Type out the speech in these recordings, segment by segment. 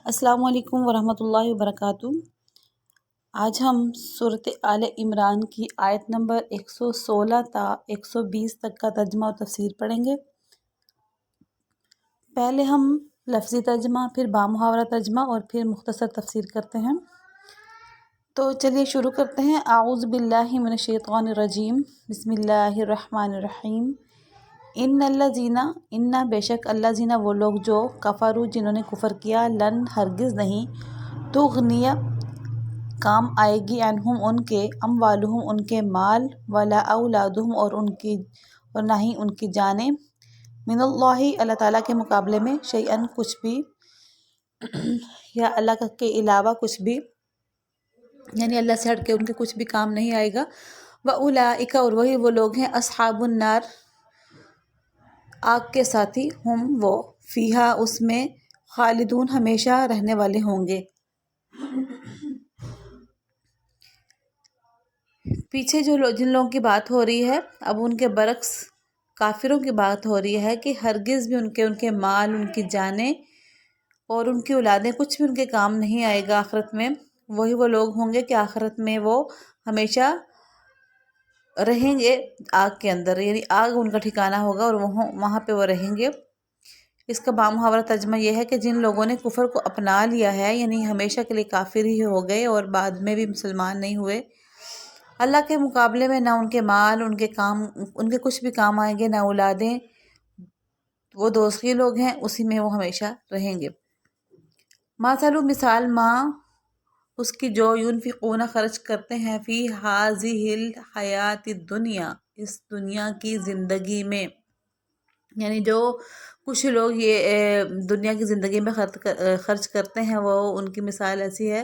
السلام علیکم ورحمۃ اللہ وبرکاتہ۔ آج ہم سورۃ آل عمران کی آیت نمبر 116 تا 120 تک کا ترجمہ و تفسیر پڑھیں گے۔ پہلے ہم لفظی ترجمہ، پھر بامحاورہ ترجمہ اور پھر مختصر تفسیر کرتے ہیں۔ تو چلیے شروع کرتے ہیں۔ اعوذ باللہ من الشیطان الرجیم، بسم اللہ الرحمن الرحیم۔ ان بے شک الذین وہ لوگ جو کفروا جنہوں نے کفر کیا، لن ہرگز نہیں، تغنی کام آئے گی عنہم ان کے، اموالہم ان کے مال، ولا اولادہم اور نہ ہی ان کی جانیں، من اللہ اللہ تعالیٰ کے مقابلے میں، شیئن کچھ بھی، یا اللہ کے علاوہ کچھ بھی، یعنی اللہ سے ہٹ کے ان کے کچھ بھی کام نہیں آئے گا۔ وَأُولَئِكَ اور وہی وہ لوگ ہیں، اصحاب النار آگ کے ساتھی، ہم وہ فیہا اس میں، خالدون ہمیشہ رہنے والے ہوں گے۔ پیچھے جن لوگوں کی بات ہو رہی ہے، اب ان کے برعکس کافروں کی بات ہو رہی ہے کہ ہرگز بھی ان کے مال، ان کی جانیں اور ان کی اولادیں کچھ بھی ان کے کام نہیں آئے گا آخرت میں۔ وہی وہ لوگ ہوں گے کہ آخرت میں وہ ہمیشہ رہیں گے آگ کے اندر، یعنی آگ ان کا ٹھکانہ ہوگا اور وہاں پہ وہ رہیں گے۔ اس کا بامحاورہ ترجمہ یہ ہے کہ جن لوگوں نے کفر کو اپنا لیا ہے، یعنی ہمیشہ کے لیے کافر ہی ہو گئے اور بعد میں بھی مسلمان نہیں ہوئے، اللہ کے مقابلے میں نہ ان کے مال، ان کے کچھ بھی کام آئیں گے، نہ اولادیں، وہ دوزخی لوگ ہیں، اسی میں وہ ہمیشہ رہیں گے۔ مثل مثال ما اس کی جو ينفقون خرچ کرتے ہیں، فی ہذہ الحیات الدنیا اس دنیا کی زندگی میں، یعنی جو کچھ لوگ یہ دنیا کی زندگی میں خرچ کرتے ہیں، وہ ان کی مثال ایسی ہے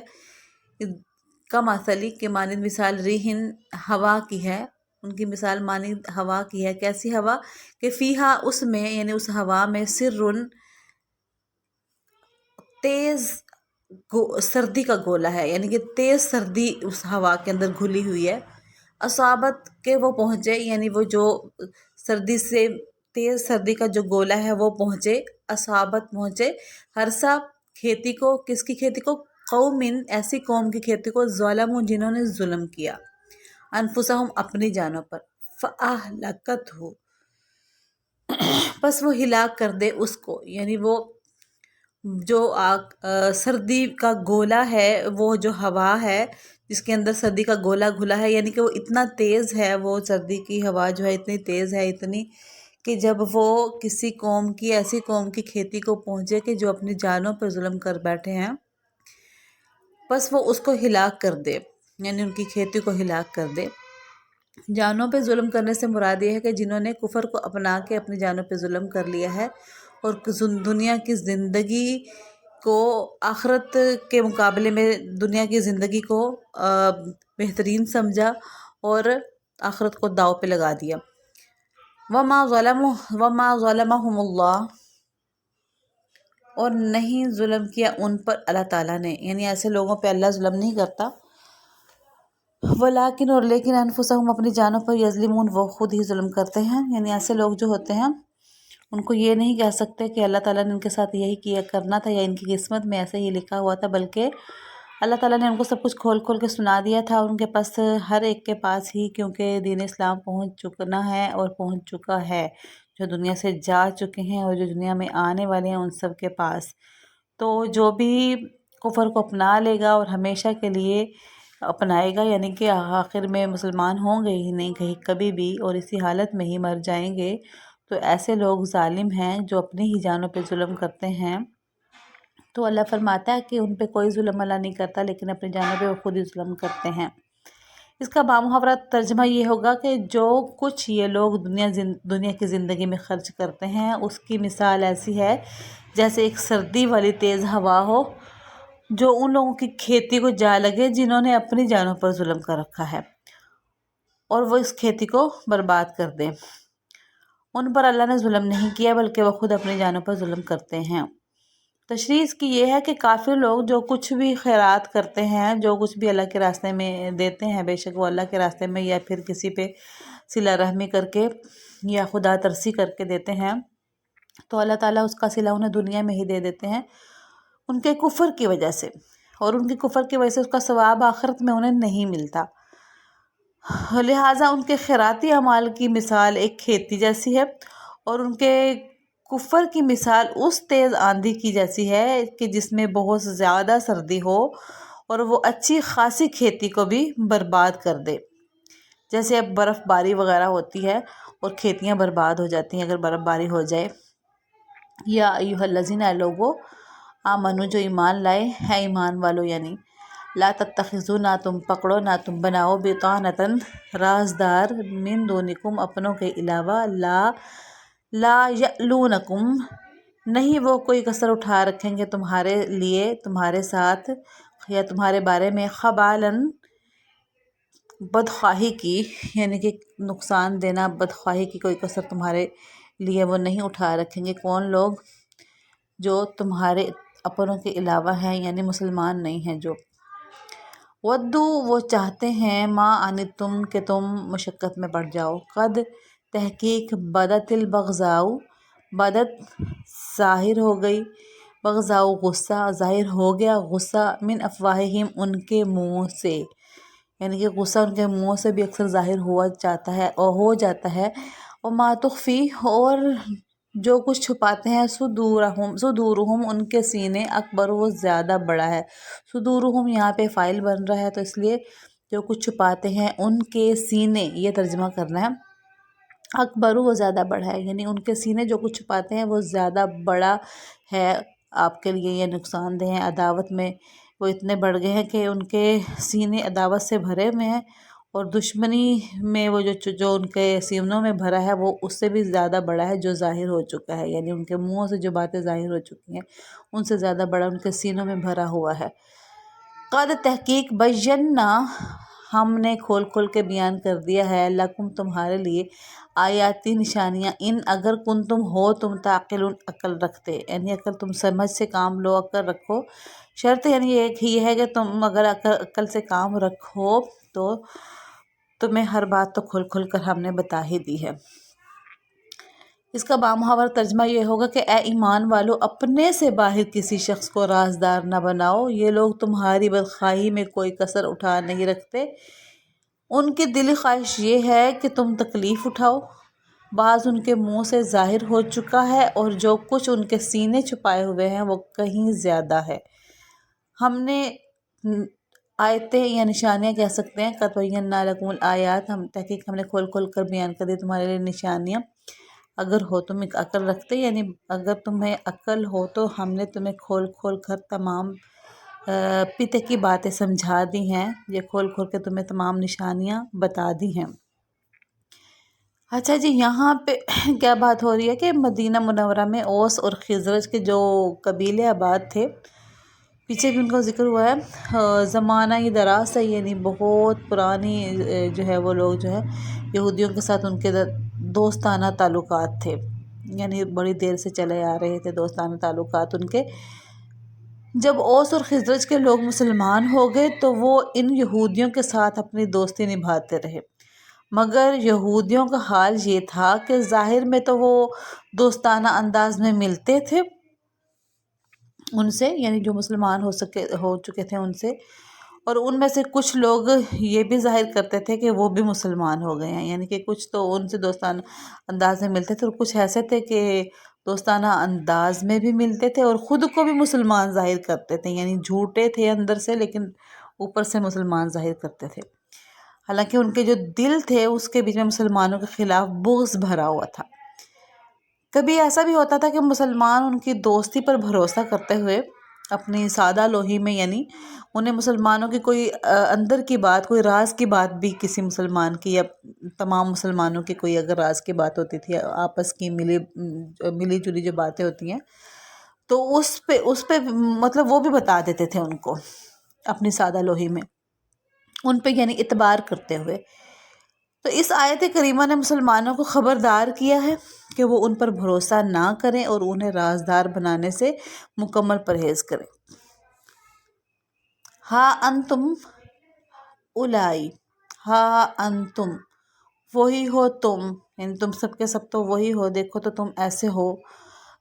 کمثلی کے مانند مثال ریحٍ ہوا کی ہے، ان کی مثال مانند ہوا کی ہے۔ کیسی ہوا کہ فیہا اس میں، یعنی اس ہوا میں، سرٌ تیز سردی کا گولہ ہے، یعنی کہ تیز سردی اس ہوا کے اندر گھلی ہوئی ہے۔ اصابت کے وہ پہنچے، یعنی وہ جو سردی سے تیز سردی کا جو گولہ ہے وہ پہنچے، اصابت پہنچے، ہرسا کھیتی کو، کس کی کھیتی کو، قوم ایسی قوم کی کھیتی کو، ظلموا جنہوں نے ظلم کیا، انفسہم اپنی جانوں پر، فاہلکتہ پس وہ ہلاک کر دے اس کو، یعنی وہ جو سردی کا گولہ ہے، وہ جو ہوا ہے جس کے اندر سردی کا گولہ گھلا ہے، یعنی کہ وہ اتنا تیز ہے، وہ سردی کی ہوا جو ہے اتنی تیز ہے، اتنی کہ جب وہ کسی قوم کی، ایسی قوم کی کھیتی کو پہنچے کہ جو اپنی جانوں پر ظلم کر بیٹھے ہیں، بس وہ اس کو ہلاک کر دے، یعنی ان کی کھیتی کو ہلاک کر دے۔ جانوں پہ ظلم کرنے سے مراد یہ ہے کہ جنہوں نے کفر کو اپنا کے اپنی جانوں پہ ظلم کر لیا ہے اور دنیا کی زندگی کو آخرت کے مقابلے میں دنیا کی زندگی کو بہترین سمجھا اور آخرت کو داؤ پہ لگا دیا۔ وما ظلمہم اللہ اور نہیں ظلم کیا ان پر اللہ تعالیٰ نے، یعنی ایسے لوگوں پہ اللہ ظلم نہیں کرتا۔ ولیکن اور لیکن انفسہم اپنی جانوں پر، یظلمون وہ خود ہی ظلم کرتے ہیں، یعنی ایسے لوگ جو ہوتے ہیں ان کو یہ نہیں کہہ سکتے کہ اللہ تعالیٰ نے ان کے ساتھ یہی کیا کرنا تھا یا ان کی قسمت میں ایسے ہی لکھا ہوا تھا، بلکہ اللہ تعالیٰ نے ان کو سب کچھ کھول کھول کے سنا دیا تھا، ان کے پاس، ہر ایک کے پاس ہی، کیونکہ دین اسلام پہنچ چکنا ہے اور پہنچ چکا ہے، جو دنیا سے جا چکے ہیں اور جو دنیا میں آنے والے ہیں ان سب کے پاس۔ تو جو بھی کفر کو اپنا لے گا اور ہمیشہ کے لیے اپنائے گا، یعنی کہ آخر میں مسلمان ہوں گے ہی نہیں کہیں کبھی بھی اور اسی حالت میں ہی مر جائیں گے، تو ایسے لوگ ظالم ہیں جو اپنی ہی جانوں پہ ظلم کرتے ہیں۔ تو اللہ فرماتا ہے کہ ان پہ کوئی ظلم اللہ نہیں کرتا، لیکن اپنی جانوں پہ وہ خود ہی ظلم کرتے ہیں۔ اس کا بامحاورہ ترجمہ یہ ہوگا کہ جو کچھ یہ لوگ دنیا کی زندگی میں خرچ کرتے ہیں، اس کی مثال ایسی ہے جیسے ایک سردی والی تیز ہوا ہو جو ان لوگوں کی کھیتی کو جا لگے جنہوں نے اپنی جانوں پر ظلم کر رکھا ہے اور وہ اس کھیتی کو برباد کر دیں۔ ان پر اللہ نے ظلم نہیں کیا بلکہ وہ خود اپنی جانوں پر ظلم کرتے ہیں۔ تشریح اس کی یہ ہے کہ کافر لوگ جو کچھ بھی خیرات کرتے ہیں، جو کچھ بھی اللہ کے راستے میں دیتے ہیں، بے شک وہ اللہ کے راستے میں یا پھر کسی پہ صلہ رحمی کر کے یا خدا ترسی کر کے دیتے ہیں، تو اللہ تعالیٰ اس کا صلہ انہیں دنیا میں ہی دے دیتے ہیں۔ ان کے کفر کی وجہ سے، اور ان کے کفر کی وجہ سے اس کا ثواب آخرت میں انہیں نہیں ملتا۔ لہٰذا ان کے خیراتی اعمال کی مثال ایک کھیتی جیسی ہے، اور ان کے کفر کی مثال اس تیز آندھی کی جیسی ہے کہ جس میں بہت زیادہ سردی ہو اور وہ اچھی خاصی کھیتی کو بھی برباد کر دے۔ جیسے اب برف باری وغیرہ ہوتی ہے اور کھیتیاں برباد ہو جاتی ہیں اگر برف باری ہو جائے۔ یا ایھا الذین، اے لوگو، آمنو، جو ایمان لائے، ہے ایمان والو، یعنی لا تتخذوا، نہ تم پکڑو، نہ تم بناؤ، بطانۃ، رازدار، من دونکم، اپنوں کے علاوہ، لا یألونکم، نہیں وہ کوئی کسر اٹھا رکھیں گے تمہارے لیے، تمہارے ساتھ، یا تمہارے بارے میں، خبالاً، بدخواہی کی، یعنی کہ نقصان دینا، بدخواہی کی کوئی کسر تمہارے لیے وہ نہیں اٹھا رکھیں گے۔ کون لوگ؟ جو تمہارے اپنوں کے علاوہ ہیں، یعنی مسلمان نہیں ہیں جو۔ ودو، وہ چاہتے ہیں، ما انتم، کہ تم مشقت میں پڑ جاؤ، قد، تحقیق، بدت البغضاء، بدت، ظاہر ہو گئی، بغضاء، غصہ، ظاہر ہو گیا غصہ، من افواہہم، ان کے منہ سے، یعنی کہ غصہ ان کے منہ سے بھی اکثر ظاہر ہو جاتا ہے، وما تخفی، اور جو کچھ چھپاتے ہیں، صدورہم، ان کے سینے، اکبر، وہ زیادہ بڑا ہے۔ صدورہم یہاں پہ فاعل بن رہا ہے، تو اس لیے جو کچھ چھپاتے ہیں ان کے سینے، یہ ترجمہ کرنا ہے۔ اکبر، وہ زیادہ بڑا ہے، یعنی ان کے سینے جو کچھ چھپاتے ہیں وہ زیادہ بڑا ہے آپ کے لیے، یہ نقصان دہ ہیں۔ عداوت میں وہ اتنے بڑھ گئے ہیں کہ ان کے سینے عداوت سے بھرے ہوئے ہیں، اور دشمنی میں وہ جو ان کے سینوں میں بھرا ہے وہ اس سے بھی زیادہ بڑا ہے جو ظاہر ہو چکا ہے، یعنی ان کے منہوں سے جو باتیں ظاہر ہو چکی ہیں ان سے زیادہ بڑا ان کے سینوں میں بھرا ہوا ہے۔ قد، تحقیق، بینا، ہم نے کھول کھول کے بیان کر دیا ہے، لکم، تمہارے لیے، آیاتی، نشانیاں، ان، اگر کنتم، ہو تم، تعقلون، عقل رکھتے، یعنی اگر تم سمجھ سے کام لو، عقل رکھو۔ شرط یعنی یہ ہے کہ تم اگر عقل سے کام رکھو تو تمہیں ہر بات تو کھول کھول کر ہم نے بتا ہی دی ہے۔ اس کا بامحاور ترجمہ یہ ہوگا کہ اے ایمان والو، اپنے سے باہر کسی شخص کو رازدار نہ بناؤ، یہ لوگ تمہاری بدخواہی میں کوئی کسر اٹھا نہیں رکھتے۔ ان کی دلی خواہش یہ ہے کہ تم تکلیف اٹھاؤ، بعض ان کے منہ سے ظاہر ہو چکا ہے، اور جو کچھ ان کے سینے چھپائے ہوئے ہیں وہ کہیں زیادہ ہے۔ ہم نے آیتیں یا نشانیاں کہہ سکتے ہیں، قد بینا لکم الآیات، تحقیق ہم نے کھول کھول کر بیان کر دی تمہارے لیے نشانیاں، اگر ہو تم عقل رکھتے، یعنی اگر تمہیں عقل ہو تو ہم نے تمہیں کھول کھول کر تمام پتے کی باتیں سمجھا دی ہیں، یہ کھول کھول کے تمہیں تمام نشانیاں بتا دی ہیں۔ اچھا جی، یہاں پہ کیا بات ہو رہی ہے کہ مدینہ منورہ میں اوس اور خزرج کے جو قبیلے آباد تھے، پیچھے بھی ان کا ذکر ہوا ہے، زمانہ یہ دراز سے، یعنی بہت پرانی جو ہے وہ لوگ جو ہے یہودیوں کے ساتھ ان کے دوستانہ تعلقات تھے، یعنی بڑی دیر سے چلے آ رہے تھے دوستانہ تعلقات ان کے۔ جب اوس اور خزرج کے لوگ مسلمان ہو گئے تو وہ ان یہودیوں کے ساتھ اپنی دوستی نبھاتے رہے، مگر یہودیوں کا حال یہ تھا کہ ظاہر میں تو وہ دوستانہ انداز میں ملتے تھے ان سے، یعنی جو مسلمان ہو چکے تھے ان سے، اور ان میں سے کچھ لوگ یہ بھی ظاہر کرتے تھے کہ وہ بھی مسلمان ہو گئے ہیں، یعنی کہ کچھ تو ان سے دوستانہ انداز میں ملتے تھے، اور کچھ ایسے تھے کہ دوستانہ انداز میں بھی ملتے تھے اور خود کو بھی مسلمان ظاہر کرتے تھے، یعنی جھوٹے تھے اندر سے لیکن اوپر سے مسلمان ظاہر کرتے تھے، حالانکہ ان کے جو دل تھے اس کے بیچ میں مسلمانوں کے خلاف بغض بھرا ہوا تھا۔ کبھی ایسا بھی ہوتا تھا کہ مسلمان ان کی دوستی پر بھروسہ کرتے ہوئے اپنی سادہ لوہی میں، یعنی انہیں مسلمانوں کی کوئی اندر کی بات، کوئی راز کی بات بھی کسی مسلمان کی یا تمام مسلمانوں کی کوئی اگر راز کی بات ہوتی تھی، آپس کی ملی جلی جو باتیں ہوتی ہیں، تو اس پہ مطلب وہ بھی بتا دیتے تھے ان کو اپنی سادہ لوہی میں، ان پہ یعنی اعتبار کرتے ہوئے۔ تو اس آیت کریمہ نے مسلمانوں کو خبردار کیا ہے کہ وہ ان پر بھروسہ نہ کریں اور انہیں رازدار بنانے سے مکمل پرہیز کریں۔ ہا انتم اولائی، ہا انتم، وہی ہو تم، یعنی تم سب کے سب تو وہی ہو، دیکھو تو تم ایسے ہو،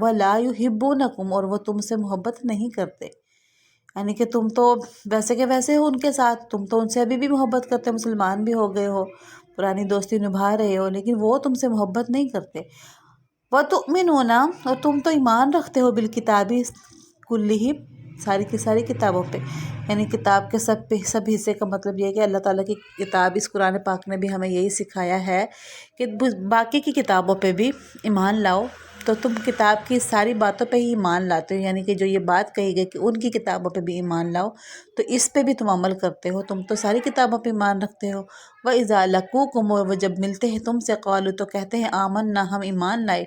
ولا یحبونکم اور وہ تم سے محبت نہیں کرتے، یعنی کہ تم تو ویسے کے ویسے ہو ان کے ساتھ، تم تو ان سے ابھی بھی محبت کرتے، مسلمان بھی ہو گئے ہو، پرانی دوستی نبھا رہے ہو، لیکن وہ تم سے محبت نہیں کرتے۔ وَتُؤْمِنُونَ اور تم تو ایمان رکھتے ہو بالکتاب کلہ ساری کی ساری کتابوں پہ، یعنی کتاب کے سب حصے کا مطلب یہ ہے کہ اللہ تعالیٰ کی کتاب اس قرآن پاک نے بھی ہمیں یہی سکھایا ہے کہ باقی کی کتابوں پہ بھی ایمان لاؤ، تو تم کتاب کی ساری باتوں پہ ہی ایمان لاتے ہو، یعنی کہ جو یہ بات کہی گئی کہ ان کی کتابوں پہ بھی ایمان لاؤ، تو اس پہ بھی تم عمل کرتے ہو، تم تو ساری کتابوں پہ ایمان رکھتے ہو۔ وَإِذَا لَقُوكُمْ اور وہ جب ملتے ہیں تم سے قالوا تو کہتے ہیں آمنا ہم ایمان لائے۔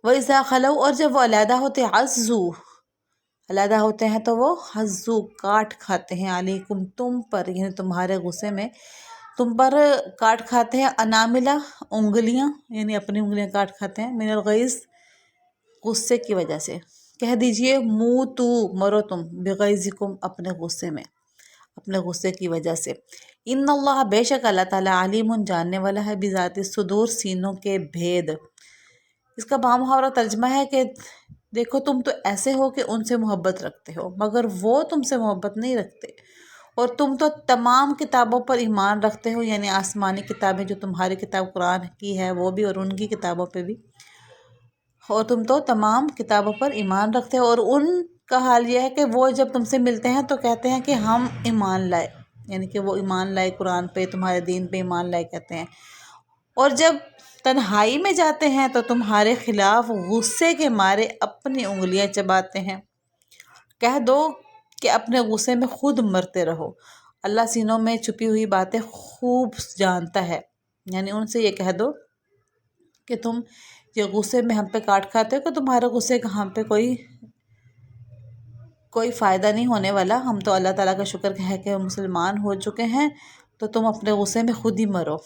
وَإِذَا خَلَوْا اور جب وہ علیحدہ ہوتے ہیں عَزُّوا علیحدہ ہوتے ہیں تو وہ حَزُّوا کاٹ کھاتے ہیں علیکم تم پر، یعنی تمہارے غصے میں تم پر کاٹ کھاتے ہیں، اناملہ انگلیاں، یعنی اپنی انگلیاں کاٹ کھاتے ہیں، من الغیظ غصے کی وجہ سے۔ کہہ دیجئے موتو مرو تم بغیظکم اپنے غصے میں، اپنے غصے کی وجہ سے۔ ان اللہ بے شک اللہ تعالیٰ علیم جاننے والا ہے بذات الصدور سینوں کے بھید۔ اس کا بامحاورہ ترجمہ ہے کہ دیکھو تم تو ایسے ہو کہ ان سے محبت رکھتے ہو مگر وہ تم سے محبت نہیں رکھتے، اور تم تو تمام کتابوں پر ایمان رکھتے ہو، یعنی آسمانی کتابیں جو تمہاری کتاب قرآن کی ہے وہ بھی اور ان کی کتابوں پہ بھی، اور تم تو تمام کتابوں پر ایمان رکھتے ہو، اور ان کا حال یہ ہے کہ وہ جب تم سے ملتے ہیں تو کہتے ہیں کہ ہم ایمان لائے، یعنی کہ وہ ایمان لائے قرآن پہ، تمہارے دین پہ ایمان لائے کہتے ہیں، اور جب تنہائی میں جاتے ہیں تو تمہارے خلاف غصے کے مارے اپنی انگلیاں چباتے ہیں۔ کہہ دو کہ اپنے غصے میں خود مرتے رہو، اللہ سینوں میں چھپی ہوئی باتیں خوب جانتا ہے، یعنی ان سے یہ کہہ دو کہ تم یہ غصے میں ہم پہ کاٹ کھاتے ہو کہ تمہارے غصے کا ہم پہ کوئی فائدہ نہیں ہونے والا، ہم تو اللہ تعالیٰ کا شکر ہے کہ مسلمان ہو چکے ہیں، تو تم اپنے غصے میں خود ہی مرو،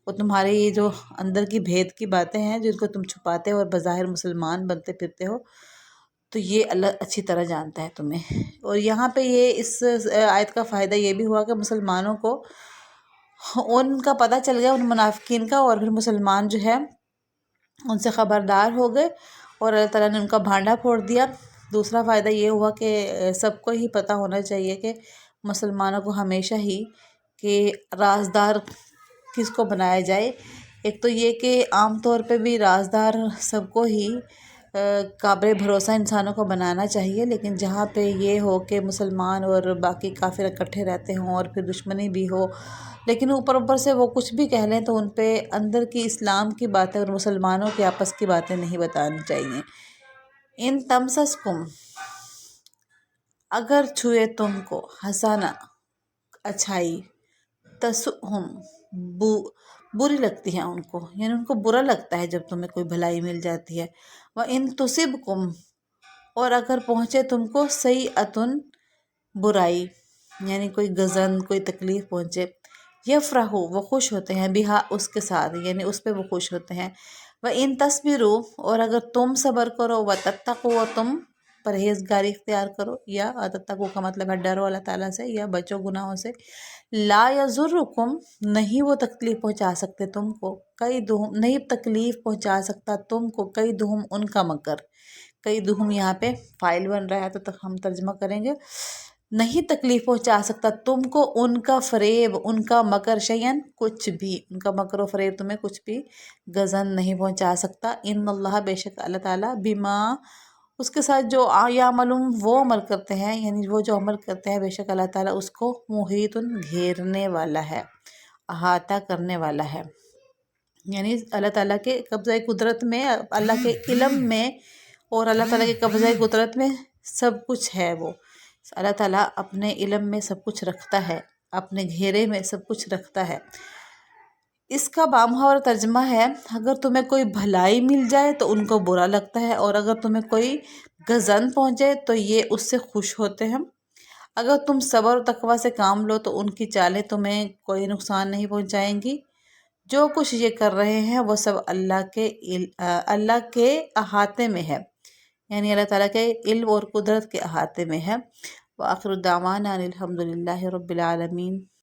اور تمہارے یہ جو اندر کی بھید کی باتیں ہیں جن کو تم چھپاتے ہو اور بظاہر مسلمان بنتے پھرتے ہو، تو یہ اللہ اچھی طرح جانتا ہے تمہیں۔ اور یہاں پہ یہ اس آیت کا فائدہ یہ بھی ہوا کہ مسلمانوں کو ان کا پتہ چل گیا، ان منافقین کا، اور پھر مسلمان جو ہے ان سے خبردار ہو گئے اور اللہ تعالیٰ نے ان کا بھانڈا پھوڑ دیا۔ دوسرا فائدہ یہ ہوا کہ سب کو ہی پتہ ہونا چاہیے کہ مسلمانوں کو ہمیشہ ہی کہ رازدار کس کو بنایا جائے۔ ایک تو یہ کہ عام طور پہ بھی رازدار سب کو ہی قابل بھروسہ انسانوں کو بنانا چاہیے، لیکن جہاں پہ یہ ہو کہ مسلمان اور باقی کافر اکٹھے رہتے ہوں اور پھر دشمنی بھی ہو، لیکن اوپر سے وہ کچھ بھی کہہ لیں تو ان پہ اندر کی اسلام کی باتیں اور مسلمانوں کے آپس کی باتیں نہیں بتانی چاہیے۔ ان تمسسکم اگر چھوئے تم کو حسنہ اچھائی، تسؤہم بری لگتی ہے ان کو، یعنی ان کو برا لگتا ہے جب تمہیں کوئی بھلائی مل جاتی ہے۔ وَإِن تُصِبْكُمْ اور اگر پہنچے تم کو سیئۃ برائی، یعنی کوئی غضن کوئی تکلیف پہنچے، یفرحوا وہ خوش ہوتے ہیں، بہا اس کے ساتھ، یعنی اس پہ وہ خوش ہوتے ہیں۔ وَإِن تَصْبِرُوا اور اگر تم صبر کرو، وَتَتَّقُوا اور تم پرہیزگاری اختیار کرو، یا تتقوا کا مطلب ہے ڈرو اللہ تعالیٰ سے یا بچو گناہوں سے، لا یضرکم نہیں وہ تکلیف پہنچا سکتے تم کو، کیدہم نہیں تکلیف پہنچا سکتا تم کو، کیدہم ان کا مکر، کیدہم یہاں پہ فاعل بن رہا ہے تو ہم ترجمہ کریں گے نہیں تکلیف پہنچا سکتا تم کو ان کا فریب، ان کا مکر، شیئن کچھ بھی، ان کا مکر و فریب تمہیں کچھ بھی غضن نہیں پہنچا سکتا۔ ان اللہ بے شک اللہ تعالیٰ بما اس کے ساتھ جو یعملون وہ عمل کرتے ہیں، یعنی وہ جو عمل کرتے ہیں بے شک اللہ تعالیٰ اس کو محیط گھیرنے والا ہے، احاطہ کرنے والا ہے، یعنی اللہ تعالیٰ کے قبضۂ قدرت میں، اللہ کے علم میں اور اللہ تعالیٰ کے قبضۂ قدرت میں سب کچھ ہے، وہ اللہ تعالیٰ اپنے علم میں سب کچھ رکھتا ہے، اپنے گھیرے میں سب کچھ رکھتا ہے۔ اس کا بامحاورہ ترجمہ ہے اگر تمہیں کوئی بھلائی مل جائے تو ان کو برا لگتا ہے، اور اگر تمہیں کوئی غضن پہنچے تو یہ اس سے خوش ہوتے ہیں۔ اگر تم صبر و تقوی سے کام لو تو ان کی چالیں تمہیں کوئی نقصان نہیں پہنچائیں گی۔ جو کچھ یہ کر رہے ہیں وہ سب اللہ کے احاطے میں ہے، یعنی اللہ تعالیٰ کے علم اور قدرت کے احاطے میں ہے۔ وآخر دعوانا ان الحمد للہ رب العالمین۔